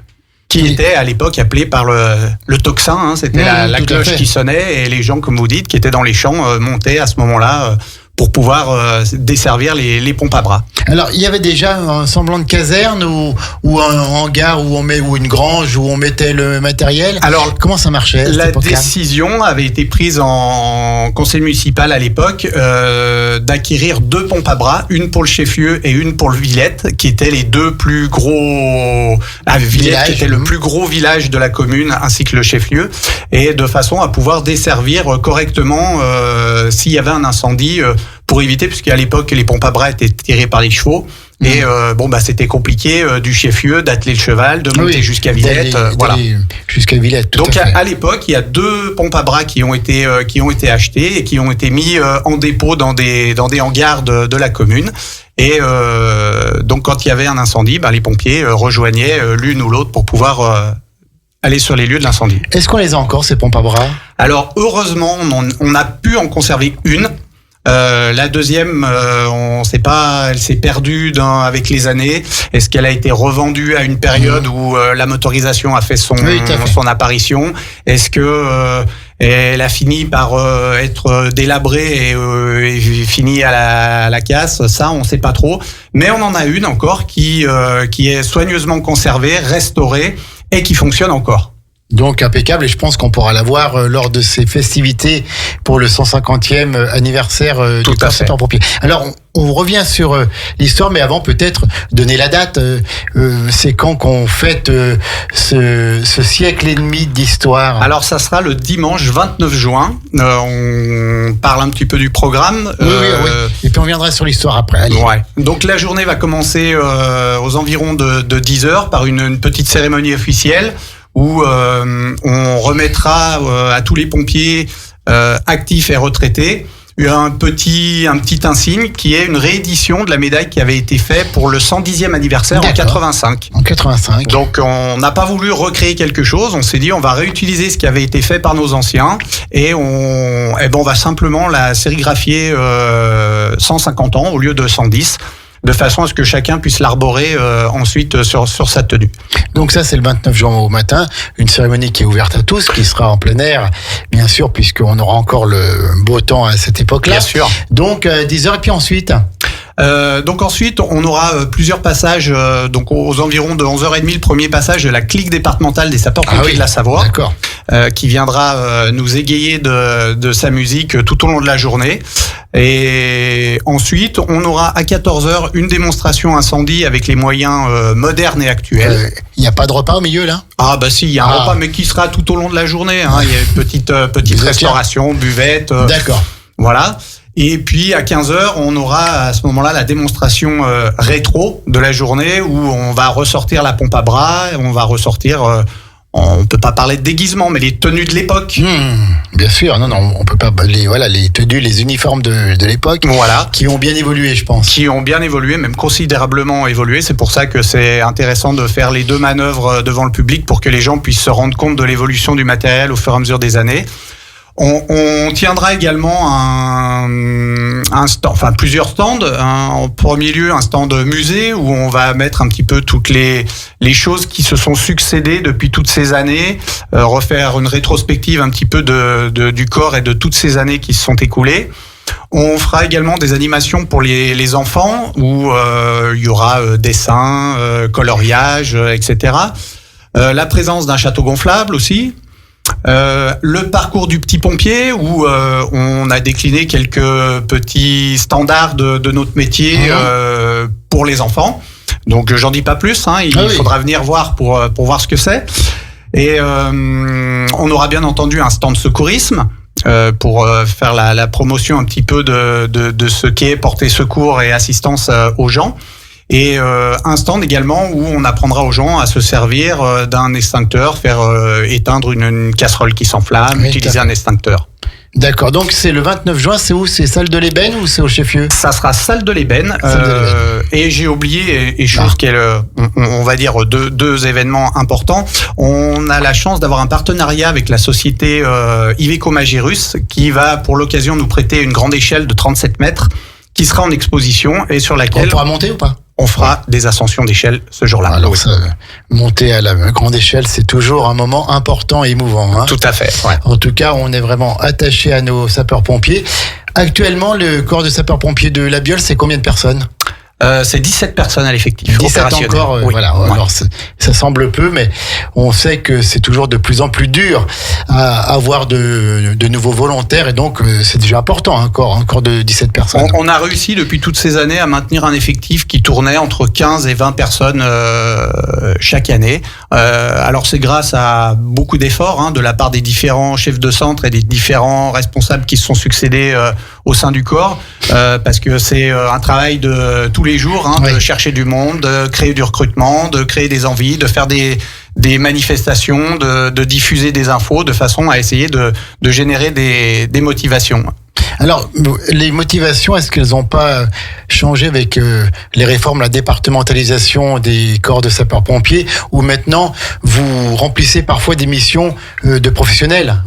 qui était à l'époque appelé par le tocsin, hein, c'était la cloche qui sonnait, et les gens, comme vous dites, qui étaient dans les champs, montaient à ce moment-là pour pouvoir desservir les pompes à bras. Alors, il y avait déjà un semblant de caserne ou un hangar ou une grange où on mettait le matériel. Alors, comment ça marchait à cette époque-là ? Décision avait été prise en conseil municipal à l'époque d'acquérir 2 pompes à bras, une pour le chef-lieu et une pour le Villette, qui étaient les 2 plus gros. Villette, qui était le plus gros village de la commune, ainsi que le chef-lieu, et de façon à pouvoir desservir correctement s'il y avait un incendie. Pour éviter, puisqu'à l'époque les pompes à bras étaient tirées par les chevaux, et c'était compliqué du chef-lieu d'atteler le cheval, de monter jusqu'à Villette, voilà. Jusqu'à Villette. Donc à l'époque, il y a 2 pompes à bras qui ont été achetées et qui ont été mis en dépôt dans des hangars de la commune. Et donc quand il y avait un incendie, les pompiers rejoignaient l'une ou l'autre pour pouvoir aller sur les lieux de l'incendie. Est-ce qu'on les a encore, ces pompes à bras ? Alors heureusement, on a pu en conserver une. La deuxième, on sait pas, elle s'est perdue avec les années. Est-ce qu'elle a été revendue à une période où la motorisation a fait son apparition ? Est-ce que elle a fini par être délabrée et fini à la casse ? Ça, on sait pas trop. Mais on en a une encore qui est soigneusement conservée, restaurée et qui fonctionne encore. Donc impeccable, et je pense qu'on pourra la voir lors de ces festivités pour le 150e anniversaire du corps sapeurs-pompiers. Alors on revient sur l'histoire, mais avant peut-être donner la date. C'est quand qu'on fête ce siècle et demi d'histoire ? Alors ça sera le dimanche 29 juin. On parle un petit peu du programme. Oui. Et puis on viendra sur l'histoire après. Allez. Ouais. Donc la journée va commencer aux environs de 10h par une petite cérémonie officielle, où on remettra à tous les pompiers actifs et retraités un petit insigne qui est une réédition de la médaille qui avait été faite pour le 110e anniversaire en 85. En 85. Donc on n'a pas voulu recréer quelque chose, on s'est dit on va réutiliser ce qui avait été fait par nos anciens, et on va simplement la sérigraphier 150 ans au lieu de 110. De façon à ce que chacun puisse l'arborer ensuite sur sa tenue. Donc ça, c'est le 29 juin au matin, une cérémonie qui est ouverte à tous, qui sera en plein air, bien sûr, puisqu'on aura encore le beau temps à cette époque-là. Bien sûr. Donc 10h, et puis ensuite donc ensuite, on aura plusieurs passages, donc aux environs de 11h30, le premier passage de la clique départementale des sapeurs-pompiers de la Savoie, qui viendra nous égayer de sa musique tout au long de la journée. Et ensuite, on aura à 14h une démonstration incendie avec les moyens modernes et actuels. Il n'y a pas de repas au milieu, là ? Ah bah si, il y a un repas, mais qui sera tout au long de la journée. Hein. Il y a une petite restauration, buvette. D'accord. Voilà. Et puis à 15h, on aura à ce moment-là la démonstration rétro de la journée, où on va ressortir la pompe à bras, on va ressortir, on peut pas parler de déguisement, mais les tenues de l'époque. Bien sûr, non, on peut pas, les tenues, les uniformes de l'époque, qui ont bien évolué, je pense. Qui ont bien évolué, même considérablement évolué. C'est pour ça que c'est intéressant de faire les 2 manœuvres devant le public pour que les gens puissent se rendre compte de l'évolution du matériel au fur et à mesure des années. On tiendra également un stand, enfin plusieurs stands. En premier lieu, un stand musée où on va mettre un petit peu toutes les choses qui se sont succédées depuis toutes ces années, refaire une rétrospective un petit peu du corps et de toutes ces années qui se sont écoulées. On fera également des animations pour les enfants où il y aura dessin, coloriage, etc. La présence d'un château gonflable aussi. Le parcours du petit pompier où on a décliné quelques petits standards de notre métier pour les enfants. Donc j'en dis pas plus, il faudra venir voir pour voir ce que c'est. Et on aura bien entendu un stand secourisme pour faire la promotion un petit peu de ce qu'est porter secours et assistance aux gens. Et un stand également où on apprendra aux gens à se servir d'un extincteur, faire éteindre une casserole qui s'enflamme, utiliser un extincteur. D'accord, donc c'est le 29 juin, c'est où? C'est salle de l'Ébène ou c'est au Chef-Lieu? Ça sera salle de l'Ébène. Et j'ai oublié, et je trouve qu'il y a on va dire deux événements importants. On a la chance d'avoir un partenariat avec la société Iveco Magirus qui va pour l'occasion nous prêter une grande échelle de 37 mètres qui sera en exposition et sur laquelle... On pourra monter ou pas? On fera des ascensions d'échelle ce jour-là. Alors ça, monter à la grande échelle, c'est toujours un moment important et émouvant. Tout à fait. Ouais. En tout cas, on est vraiment attaché à nos sapeurs-pompiers. Actuellement, le corps de sapeurs-pompiers de La Biole, c'est combien de personnes? C'est 17 personnes à l'effectif. 17 encore, voilà. Ouais. Alors, ça semble peu, mais on sait que c'est toujours de plus en plus dur à avoir de nouveaux volontaires, et donc c'est déjà important, un corps de 17 personnes. On a réussi depuis toutes ces années à maintenir un effectif qui tournait entre 15 et 20 personnes chaque année. Alors c'est grâce à beaucoup d'efforts de la part des différents chefs de centre et des différents responsables qui se sont succédés au sein du corps, parce que c'est un travail de tous les jours, de chercher du monde, de créer du recrutement, de créer des envies, de faire des manifestations, de diffuser des infos de façon à essayer de générer des motivations. Alors, les motivations, est-ce qu'elles n'ont pas changé avec les réformes, la départementalisation des corps de sapeurs-pompiers, où maintenant, vous remplissez parfois des missions de professionnels?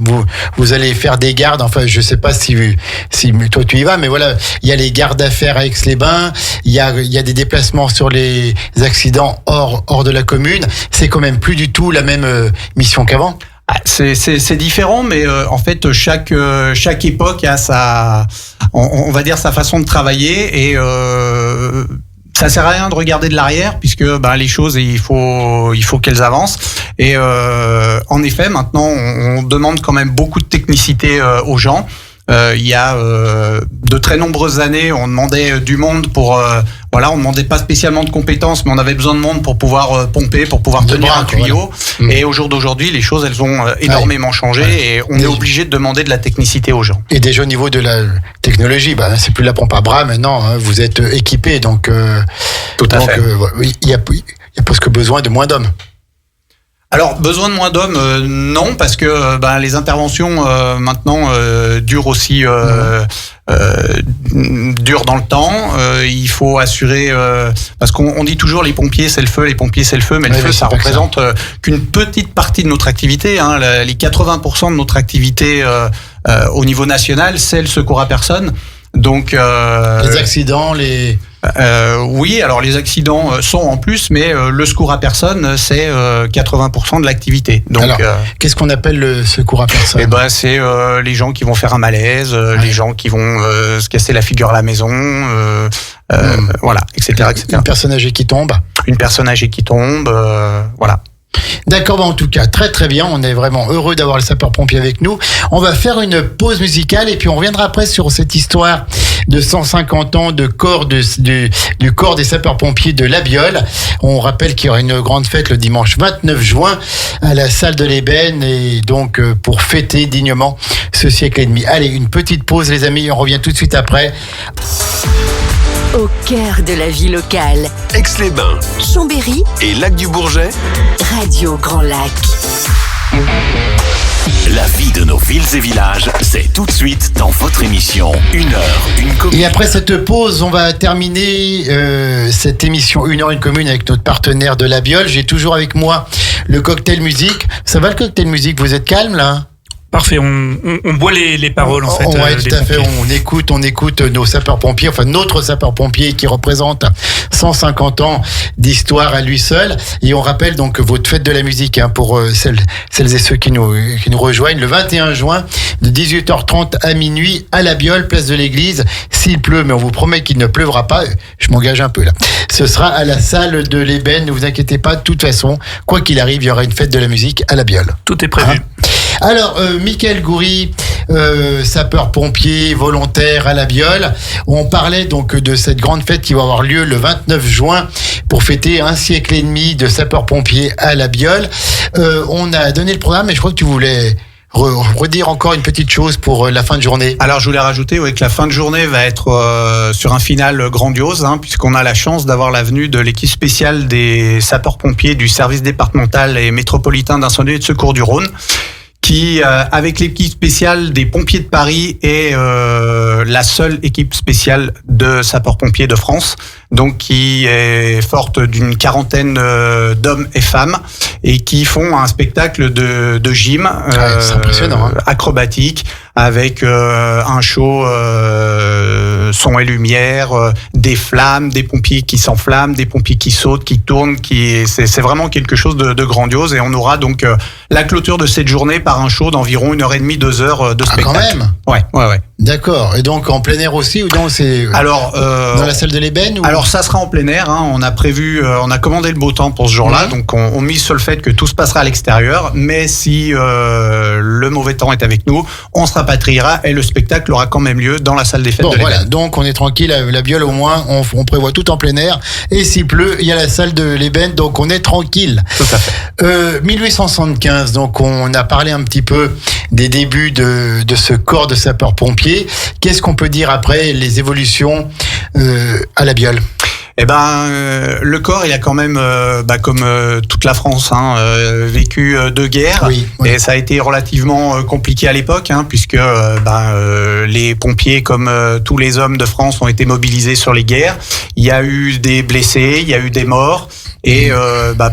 Vous allez faire des gardes, enfin, je ne sais pas si toi tu y vas, mais voilà, il y a les gardes d'affaires à Aix-les-Bains, il y a des déplacements sur les accidents hors de la commune. C'est quand même plus du tout la même mission qu'avant. C'est différent, mais en fait chaque époque a on va dire sa façon de travailler, et ça sert à rien de regarder de l'arrière puisque les choses il faut qu'elles avancent, et en effet maintenant on demande quand même beaucoup de technicité aux gens. Il y a de très nombreuses années, on demandait du monde pour on demandait pas spécialement de compétences, mais on avait besoin de monde pour pouvoir pomper, pour pouvoir tenir un tuyau. Et au jour d'aujourd'hui, les choses elles ont énormément changé, et on est obligé de demander de la technicité aux gens. Et déjà au niveau de la technologie, c'est plus la pompe à bras maintenant, vous êtes équipés, donc tout à fait. Il y a presque besoin de moins d'hommes. Alors, besoin de moins d'hommes, non, parce que les interventions maintenant durent aussi durent dans le temps. Il faut assurer, parce qu'on dit toujours les pompiers c'est le feu, mais le feu ça représente qu'une petite partie de notre activité. Les 80% de notre activité au niveau national, c'est le secours à personne. Donc les accidents, oui, alors les accidents sont en plus, mais le secours à personne, c'est 80% de l'activité. Donc, alors, qu'est-ce qu'on appelle le secours à personne? C'est les gens qui vont faire un malaise, les gens qui vont se casser la figure à la maison, voilà, etc., etc. Une personne âgée qui tombe. Voilà. D'accord, en tout cas, très très bien. On est vraiment heureux d'avoir le sapeur-pompier avec nous. On va faire une pause musicale et puis on reviendra après sur cette histoire de 150 ans de corps du corps des sapeurs-pompiers de La Biole. On rappelle qu'il y aura une grande fête le dimanche 29 juin à la salle de l'Ébène, et donc pour fêter dignement ce siècle et demi. Allez, une petite pause les amis, on revient tout de suite après. Au cœur de la vie locale. Aix-les-Bains, Chambéry et Lac-du-Bourget. Radio Grand Lac. La vie de nos villes et villages, c'est tout de suite dans votre émission 1 heure, une commune. Et après cette pause, on va terminer cette émission 1 heure, une commune avec notre partenaire de La Biole. J'ai toujours avec moi le cocktail musique. Ça va le cocktail musique? Vous êtes calme là? Parfait, on boit les paroles en fait. Ouais, tout à fait. On écoute nos sapeurs-pompiers, enfin notre sapeur-pompier qui représente 150 ans d'histoire à lui seul. Et on rappelle donc votre fête de la musique pour celles et ceux qui nous rejoignent le 21 juin de 18h30 à minuit à la Biole, place de l'église. S'il pleut, mais on vous promet qu'il ne pleuvra pas, je m'engage un peu là. Ce sera à la salle de l'Ébène, ne vous inquiétez pas, de toute façon, quoi qu'il arrive, il y aura une fête de la musique à la Biole. Tout est prévu. Alors, Michael Goury, sapeur-pompier volontaire à la Biole, on parlait donc de cette grande fête qui va avoir lieu le 29 juin pour fêter un siècle et demi de sapeur-pompier à la Biole. On a donné le programme, mais je crois que tu voulais redire encore une petite chose pour la fin de journée. Alors je voulais rajouter que la fin de journée va être sur un final grandiose, puisqu'on a la chance d'avoir la venue de l'équipe spéciale des sapeurs-pompiers du service départemental et métropolitain d'incendie et de secours du Rhône, qui, avec l'équipe spéciale des pompiers de Paris, est la seule équipe spéciale de sapeurs-pompiers de France, donc qui est forte d'une quarantaine d'hommes et femmes, et qui font un spectacle de gym c'est impressionnant, acrobatique, avec un show son et lumière, des flammes, des pompiers qui s'enflamment, des pompiers qui sautent, qui tournent, c'est vraiment quelque chose de grandiose. Et on aura donc la clôture de cette journée par un show d'environ 1h30, 2 heures de spectacle. Quand même. Ouais. D'accord. Et donc en plein air aussi, ou donc c'est dans la salle de l'Ébène ou... Alors ça sera en plein air. On a prévu, on a commandé le beau temps pour ce jour-là, donc on mise sur le fait que tout se passera à l'extérieur. Mais si le mauvais temps est avec nous, on se rapatriera et le spectacle aura quand même lieu dans la salle des fêtes de l'Ébène. Voilà. Donc on est tranquille à la Biole, au moins on prévoit tout en plein air. Et s'il pleut, il y a la salle de l'Ébène, donc on est tranquille. Tout à fait. 1875. Donc on a parlé un petit peu des débuts de ce corps de sapeurs-pompiers. Qu'est-ce qu'on peut dire après les évolutions à la Biole? Le corps, il a quand même, comme toute la France, vécu deux guerres. Oui. Et ça a été relativement compliqué à l'époque, puisque les pompiers, comme tous les hommes de France, ont été mobilisés sur les guerres. Il y a eu des blessés, il y a eu des morts. Et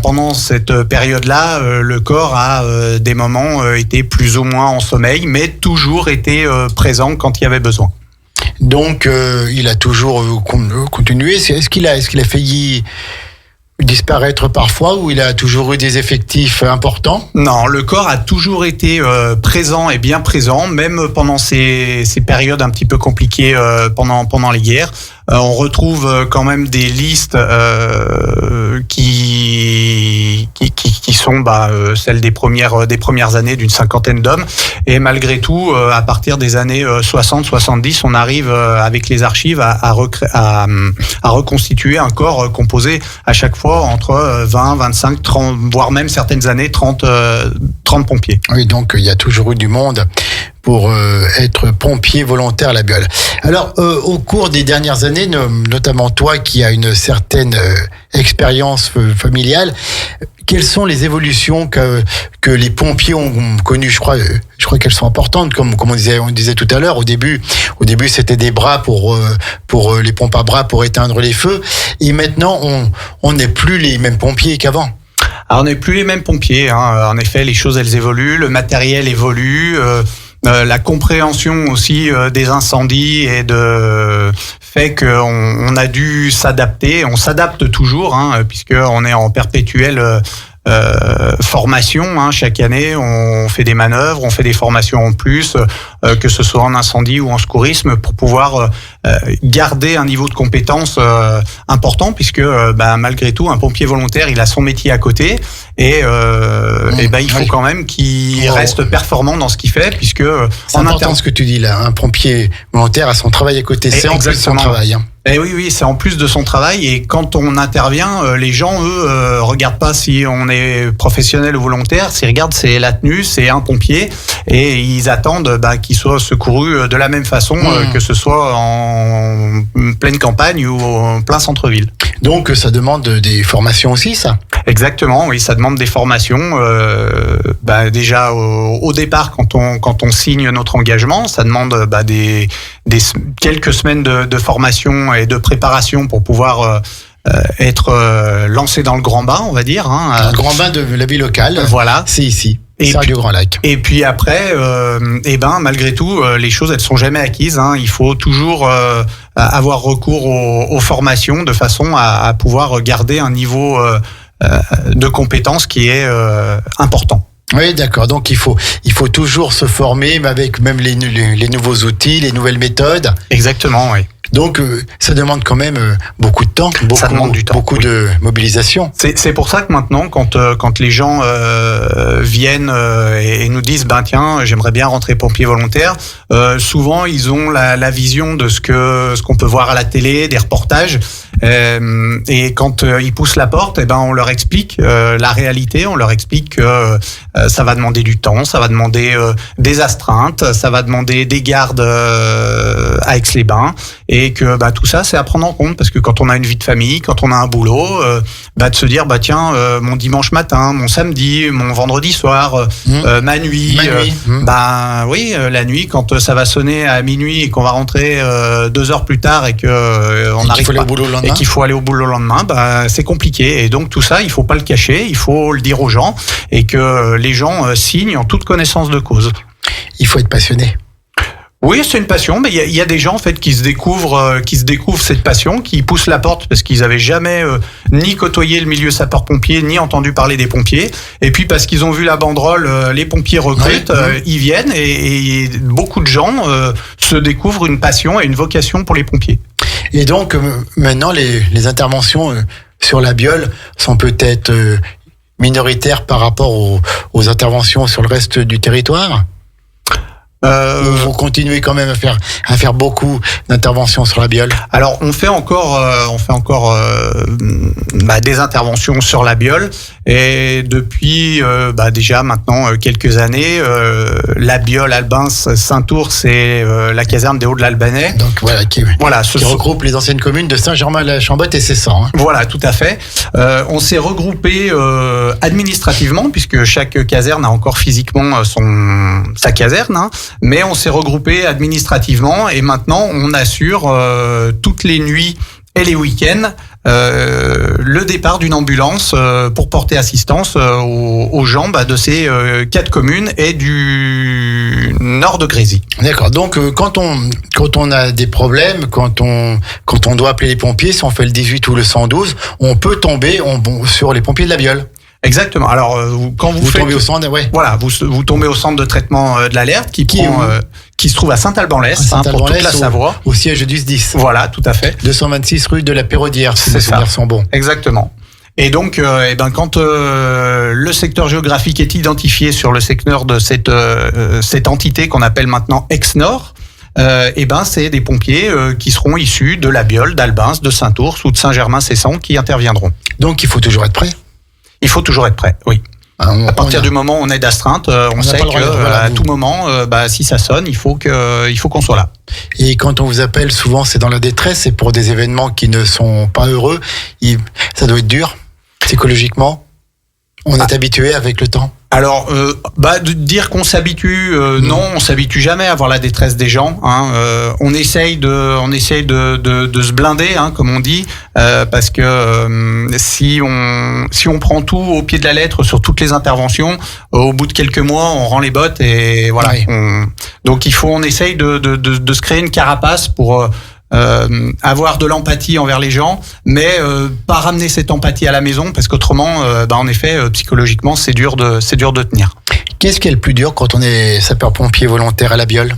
pendant cette période-là, le corps a des moments été plus ou moins en sommeil, mais toujours été présent quand il y avait besoin. Donc, il a toujours continué. Est-ce qu'il a failli disparaître parfois, ou il a toujours eu des effectifs importants? Non, le corps a toujours été présent et bien présent, même pendant ces périodes un petit peu compliquées pendant les guerres. On retrouve quand même des listes qui sont celles des premières années d'une cinquantaine d'hommes, et malgré tout à partir des années 60-70 on arrive avec les archives à reconstituer un corps composé à chaque fois entre 20, 25, 30, voire même certaines années 30 pompiers. Oui, donc il y a toujours eu du monde pour être pompier volontaire à la Biole. Alors, au cours des dernières années, notamment toi qui as une certaine expérience familiale, quelles sont les évolutions que les pompiers ont connues? Je crois qu'elles sont importantes, comme on disait tout à l'heure. Au début, c'était des bras pour les pompes à bras pour éteindre les feux, et maintenant on n'est plus les mêmes pompiers qu'avant. Alors, on n'est plus les mêmes pompiers. En effet, les choses elles évoluent, le matériel évolue. La compréhension aussi des incendies et fait qu'on a dû s'adapter. On s'adapte toujours, puisque on est en perpétuelle formation. Chaque année, on fait des manœuvres, on fait des formations en plus, que ce soit en incendie ou en secourisme, pour pouvoir garder un niveau de compétence important, puisque malgré tout, un pompier volontaire, il a son métier à côté, et il faut quand même qu'il reste performant dans ce qu'il fait, puisque c'est important ce que tu dis là. Un pompier volontaire a son travail à côté, c'est en plus de son travail. Et oui, c'est en plus de son travail. Et quand on intervient, les gens, eux, regardent pas si on est professionnel ou volontaire. S'ils regardent, c'est la tenue, c'est un pompier, et ils attendent qu'il soit secouru de la même façon, que ce soit en pleine campagne ou en plein centre-ville. Donc, ça demande des formations aussi, ça? Exactement, oui, ça demande des formations. Déjà au départ, quand on signe notre engagement, ça demande des quelques semaines de formation et de préparation pour pouvoir être lancé dans le grand bain, on va dire. Un grand bain de la vie locale. Voilà. C'est ici. c'est Radio Grand Lac. Et puis après, malgré tout, les choses, elles sont jamais acquises. Il faut toujours avoir recours aux formations de façon à pouvoir garder un niveau de compétence qui est important. Oui, d'accord. Donc il faut toujours se former, mais avec même les nouveaux outils, les nouvelles méthodes. Exactement, oui. Donc ça demande quand même beaucoup de temps, ça demande du temps, beaucoup de mobilisation. C'est pour ça que maintenant, quand les gens viennent et nous disent tiens, j'aimerais bien rentrer pompier volontaire, souvent ils ont la vision de ce qu'on peut voir à la télé, des reportages, et quand ils poussent la porte, on leur explique la réalité, on leur explique que ça va demander du temps, ça va demander des astreintes, ça va demander des gardes à Aix-les-Bains, et que tout ça c'est à prendre en compte, parce que quand on a une vie de famille, quand on a un boulot, de se dire tiens, mon dimanche matin, mon samedi, mon vendredi soir, ma nuit, oui, la nuit quand ça va sonner à minuit et qu'on va rentrer 2 heures plus tard et que on arrive pas, et qu'il faut aller au boulot le lendemain, c'est compliqué. Et donc tout ça, il faut pas le cacher, il faut le dire aux gens, et que les gens signent en toute connaissance de cause. Il faut être passionné. Oui, c'est une passion, mais il y a des gens en fait qui se découvrent cette passion, qui poussent la porte parce qu'ils avaient jamais ni côtoyé le milieu sapeur-pompier, ni entendu parler des pompiers, et puis parce qu'ils ont vu la banderole, les pompiers recrutent, ils viennent, et beaucoup de gens se découvrent une passion et une vocation pour les pompiers. Et donc maintenant les interventions sur la Biole sont peut-être minoritaires par rapport aux interventions sur le reste du territoire. Vous continuez quand même à faire beaucoup d'interventions sur la Biole. Alors on fait encore des interventions sur la Biole, et depuis déjà maintenant quelques années, la Biole, Albins, Saint-Ours, c'est la caserne des Hauts-de-l'Albanais. Donc qui regroupe les anciennes communes de Saint-Germain-la-Chambotte et Cessan. Voilà, tout à fait. On s'est regroupé administrativement, puisque chaque caserne a encore physiquement sa caserne. Mais on s'est regroupé administrativement, et maintenant on assure toutes les nuits et les week-ends le départ d'une ambulance pour porter assistance aux gens de ces 4 communes et du nord de Grésy. D'accord. Donc quand on a des problèmes, quand on doit appeler les pompiers, si on fait le 18 ou le 112, on peut tomber sur les pompiers de la Biole. Exactement. Alors quand vous tombez au centre, voilà, vous tombez au centre de traitement de l'alerte qui se trouve à Saint-Alban-l'Est, pour toute la Savoie, au siège du SDIS. Voilà, tout à fait. 226 rue de la Pérodière, si mes souvenirs sont bons. Exactement. Et donc, quand le secteur géographique est identifié sur le secteur de cette entité qu'on appelle maintenant Aix-Nord, c'est des pompiers qui seront issus de la Biole, d'Albins, de Saint-Ours ou de Saint-Germain-Cessan qui interviendront. Donc il faut toujours être prêt. Il faut toujours être prêt, oui. À partir du moment où on est d'astreinte, on sait qu'à tout moment, si ça sonne, il faut qu'on soit là. Et quand on vous appelle, souvent c'est dans la détresse, c'est pour des événements qui ne sont pas heureux. Ça doit être dur, psychologiquement. On est habitué avec le temps. Alors, de dire qu'on s'habitue, non, on s'habitue jamais à voir la détresse des gens. On essaye de se blinder, comme on dit, parce que si on prend tout au pied de la lettre sur toutes les interventions, au bout de quelques mois, on rend les bottes, et voilà. Oui. Donc on essaye de se créer une carapace pour avoir de l'empathie envers les gens, mais pas ramener cette empathie à la maison, parce qu'autrement, en effet, psychologiquement, c'est dur de tenir. Qu'est-ce qui est le plus dur quand on est sapeur-pompier volontaire à la Biole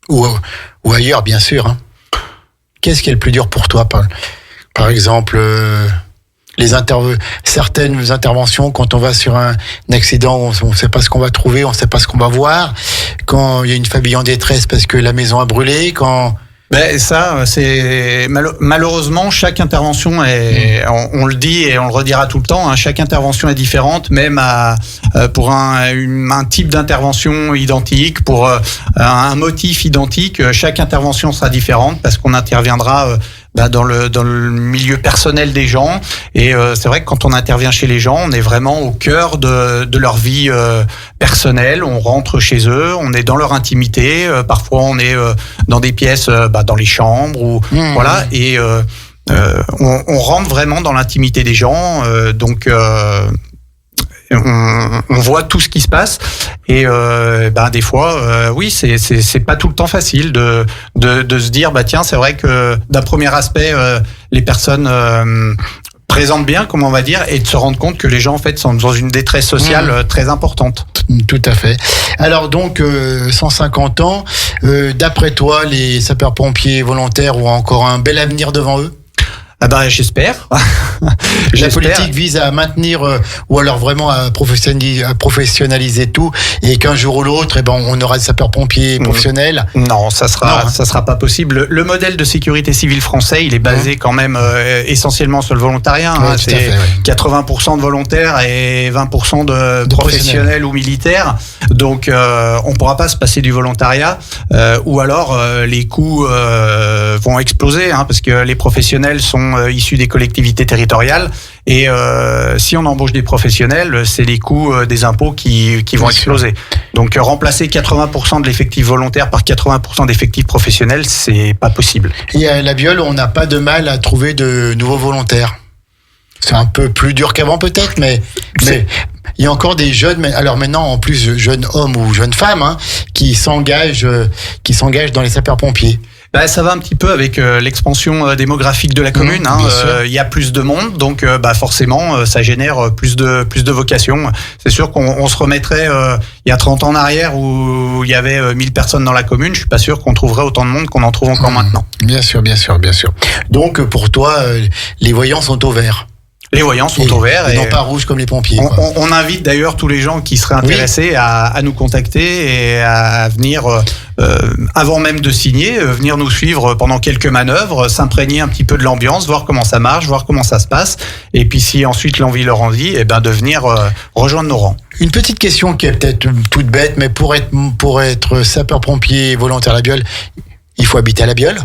ou ailleurs, bien sûr, Qu'est-ce qui est le plus dur pour toi, par exemple, certaines interventions, quand on va sur un accident, on ne sait pas ce qu'on va trouver, on ne sait pas ce qu'on va voir, quand il y a une famille en détresse parce que la maison a brûlé, quand... Ça, c'est malheureusement, chaque intervention est, on le dit et on le redira tout le temps, chaque intervention est différente, même pour un type d'intervention identique, pour un motif identique, chaque intervention sera différente, parce qu'on interviendra dans le milieu personnel des gens, et c'est vrai que quand on intervient chez les gens, on est vraiment au cœur de leur vie personnelle. On rentre chez eux, on est dans leur intimité, parfois on est dans des pièces, dans les chambres, ou voilà, et on rentre vraiment dans l'intimité des gens, donc on voit tout ce qui se passe et des fois oui c'est pas tout le temps facile de se dire tiens, c'est vrai que d'un premier aspect les personnes présentent bien, comme on va dire, et de se rendre compte que les gens en fait sont dans une détresse sociale très importante. Tout à fait. Alors donc 150 ans, d'après toi, les sapeurs-pompiers volontaires ont encore un bel avenir devant eux? J'espère. La politique vise à maintenir ou alors vraiment à professionnaliser tout, et qu'un jour ou l'autre, on aura des sapeurs-pompiers professionnels. Non, ça sera pas possible. Le modèle de sécurité civile français, il est basé quand même essentiellement sur le volontariat. Ouais, c'est 80% de volontaires et 20% de professionnels ou militaires. Donc, on pourra pas se passer du volontariat, ou alors les coûts vont exploser, parce que les professionnels sont issus des collectivités territoriales, et si on embauche des professionnels, c'est les coûts des impôts qui vont exploser. Donc remplacer 80% de l'effectif volontaire par 80% d'effectifs professionnels, c'est pas possible. Et à la Biole, on n'a pas de mal à trouver de nouveaux volontaires. C'est un peu plus dur qu'avant peut-être, mais il y a encore des jeunes, alors maintenant en plus jeunes hommes ou jeunes femmes, qui s'engagent dans les sapeurs-pompiers. Ça va un petit peu avec l'expansion démographique de la commune. Il y a plus de monde, donc forcément ça génère plus de vocations. C'est sûr qu'on se remettrait il y a 30 ans en arrière où il y avait 1000 personnes dans la commune. Je suis pas sûr qu'on trouverait autant de monde qu'on en trouve encore maintenant. Bien sûr. Donc pour toi, les voyants sont au vert. Les voyants sont au vert. Et non pas rouges comme les pompiers. On invite d'ailleurs tous les gens qui seraient intéressés à nous contacter et à venir, avant même de signer, venir nous suivre pendant quelques manœuvres, s'imprégner un petit peu de l'ambiance, voir comment ça marche, voir comment ça se passe. Et puis si ensuite l'envie leur en dit, de venir rejoindre nos rangs. Une petite question qui est peut-être toute bête, mais pour être sapeur-pompier volontaire à la Biole, il faut habiter à la Biole?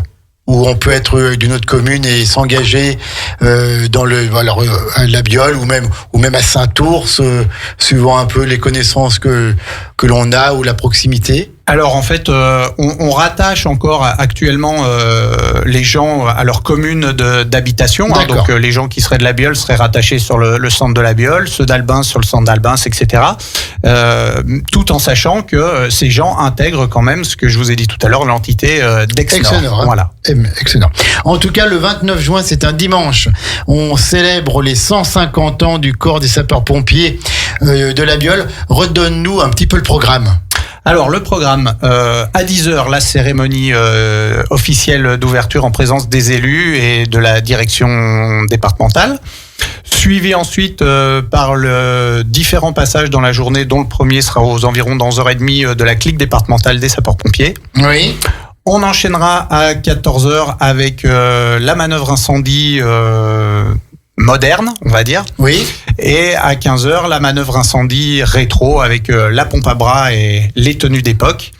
Ou on peut être d'une autre commune et s'engager dans à la Biole ou même à Saint-Ours, suivant un peu les connaissances que l'on a ou la proximité? Alors en fait, on rattache encore actuellement les gens à leur commune d'habitation. Donc les gens qui seraient de la Biole seraient rattachés sur le centre de la Biole, ceux d'Albins sur le centre d'Albins, etc. Tout en sachant que ces gens intègrent quand même ce que je vous ai dit tout à l'heure, l'entité d'Aix-Nord. Voilà. Excellent. En tout cas, le 29 juin, c'est un dimanche. On célèbre les 150 ans du corps des sapeurs-pompiers de la Biole. Redonne-nous un petit peu le programme. Alors le programme, à 10h, la cérémonie officielle d'ouverture en présence des élus et de la direction départementale, suivi ensuite par différents passages dans la journée, dont le premier sera aux environs dans 11h30 de la clique départementale des sapeurs-pompiers. Oui. On enchaînera à 14h avec la manœuvre incendie moderne, on va dire. Oui. Et à 15h, la manœuvre incendie rétro avec la pompe à bras et les tenues d'époque.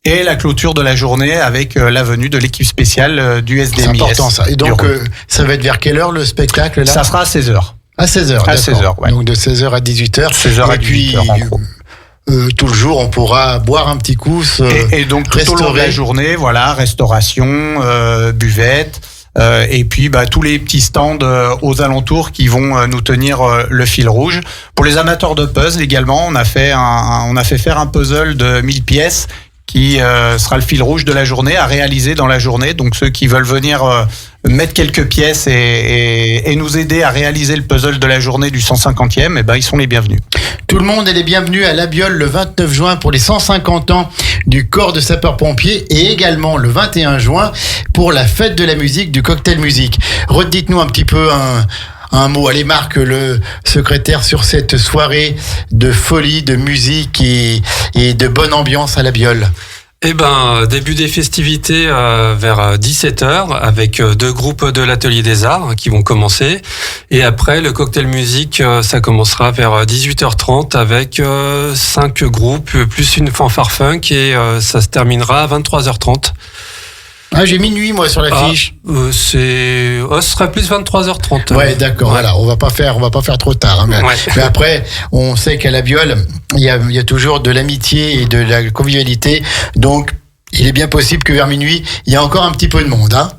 Et la clôture de la journée avec la venue de l'équipe spéciale du SDMIS. C'est important ça. Et donc, ça va être vers quelle heure le spectacle là? Ça sera à 16h. À 16h, à 16h, ouais. Donc de 16h à 18h. 16h à 18h en gros. Tout le jour, on pourra boire un petit coup, et donc tout au long de la journée, voilà, restauration, buvette, et puis tous les petits stands aux alentours qui vont nous tenir le fil rouge. Pour les amateurs de puzzle également, on a fait faire un puzzle de 1000 pièces qui sera le fil rouge de la journée à réaliser dans la journée. Donc ceux qui veulent venir mettre quelques pièces et nous aider à réaliser le puzzle de la journée du 150e, ils sont les bienvenus. Tout le monde est les bienvenus à La Biole le 29 juin pour les 150 ans du corps de sapeurs-pompiers, et également le 21 juin pour la fête de la musique du cocktail musique. Redites-nous un petit peu un mot. Allez, Marc, le secrétaire, sur cette soirée de folie, de musique et de bonne ambiance à La Biole. Début des festivités vers 17h avec deux groupes de l'Atelier des Arts qui vont commencer. Et après, le cocktail musique, ça commencera vers 18h30 avec 5 groupes plus une fanfare funk, et ça se terminera à 23h30. Ah, j'ai minuit, moi, sur l'affiche. Ce sera plus 23h30. Ouais, d'accord. Ouais. Voilà, on va pas faire trop tard. Mais après, on sait qu'à La Biole, il y a toujours de l'amitié et de la convivialité. Donc, il est bien possible que vers minuit, il y a encore un petit peu de monde, hein.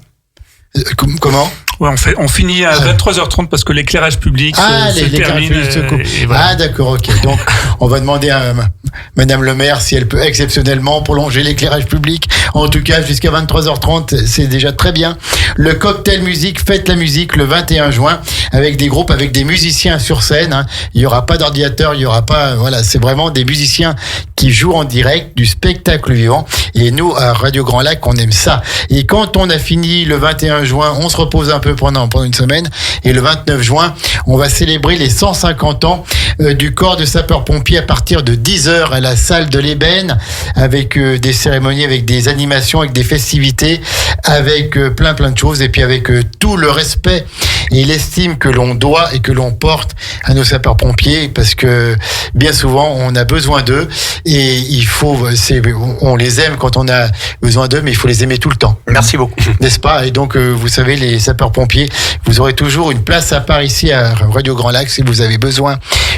Comment ? Ouais, on finit à 23h30 parce que l'éclairage public se termine. Voilà. Ah, d'accord, ok. Donc, on va demander à Madame le maire si elle peut exceptionnellement prolonger l'éclairage public. En tout cas, jusqu'à 23h30, c'est déjà très bien. Le cocktail musique, fête la musique, le 21 juin, avec des groupes, avec des musiciens sur scène. Hein. Il y aura pas d'ordinateur, il y aura pas, voilà, c'est vraiment des musiciens qui jouent en direct, du spectacle vivant. Et nous, à Radio Grand Lac, on aime ça. Et quand on a fini le 21 juin, on se repose un peu pendant une semaine. Et le 29 juin, on va célébrer les 150 ans du corps de sapeurs-pompiers à partir de 10h à la salle de l'Ébène, avec des cérémonies, avec des animations, avec des festivités, avec plein de choses, et puis avec tout le respect et l'estime que l'on doit et que l'on porte à nos sapeurs-pompiers, parce que bien souvent, on a besoin d'eux, et il faut, on les aime quand on a besoin d'eux, mais il faut les aimer tout le temps. Merci beaucoup. N'est-ce pas? Et donc, vous savez, les sapeurs-pompiers, vous aurez toujours une place à part ici à Radio Grand Lac. Si vous avez besoin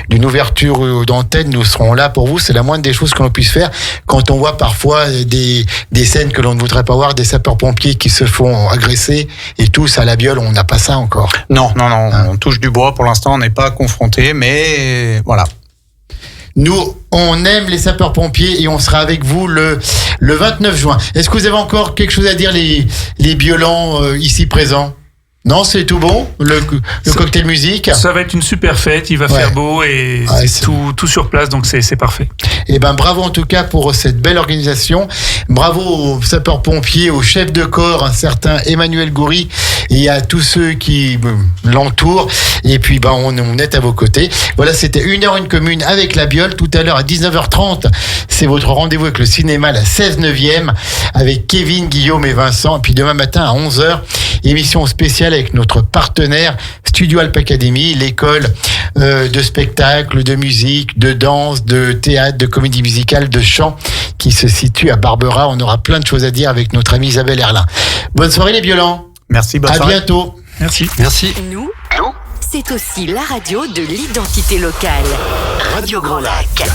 d'une ouverture d'antenne, nous serons là pour vous. C'est la moindre des choses que l'on puisse faire quand on voit parfois des scènes que l'on ne voudrait pas voir, des sapeurs-pompiers qui se font agresser et tous à la biole. On n'a pas ça encore. Non, on touche du bois. Pour l'instant, on n'est pas confronté, mais voilà. Nous, on aime les sapeurs-pompiers et on sera avec vous le 29 juin. Est-ce que vous avez encore quelque chose à dire, les biolants ici présents? Non, c'est tout bon, le cocktail musique. Ça va être une super fête, il va faire beau et tout sur place, donc c'est parfait. Eh ben, bravo en tout cas pour cette belle organisation. Bravo aux sapeurs-pompiers, au chef de corps, un certain Emmanuel Goury, et à tous ceux qui l'entourent. Et puis, on est à vos côtés. Voilà, c'était 1h1 commune avec la Biole. Tout à l'heure à 19h30, c'est votre rendez-vous avec le cinéma, la 16/9e, avec Kevin, Guillaume et Vincent. Et puis demain matin à 11h, émission spéciale avec notre partenaire Studio Alp Academy, l'école de spectacle, de musique, de danse, de théâtre, de comédie musicale, de chant, qui se situe à Barbera. On aura plein de choses à dire avec notre amie Isabelle Erlin. Bonne soirée les violents. Merci, bonne soirée. À bientôt. Merci. Nous, c'est aussi la radio de l'identité locale. Radio Grand Lac.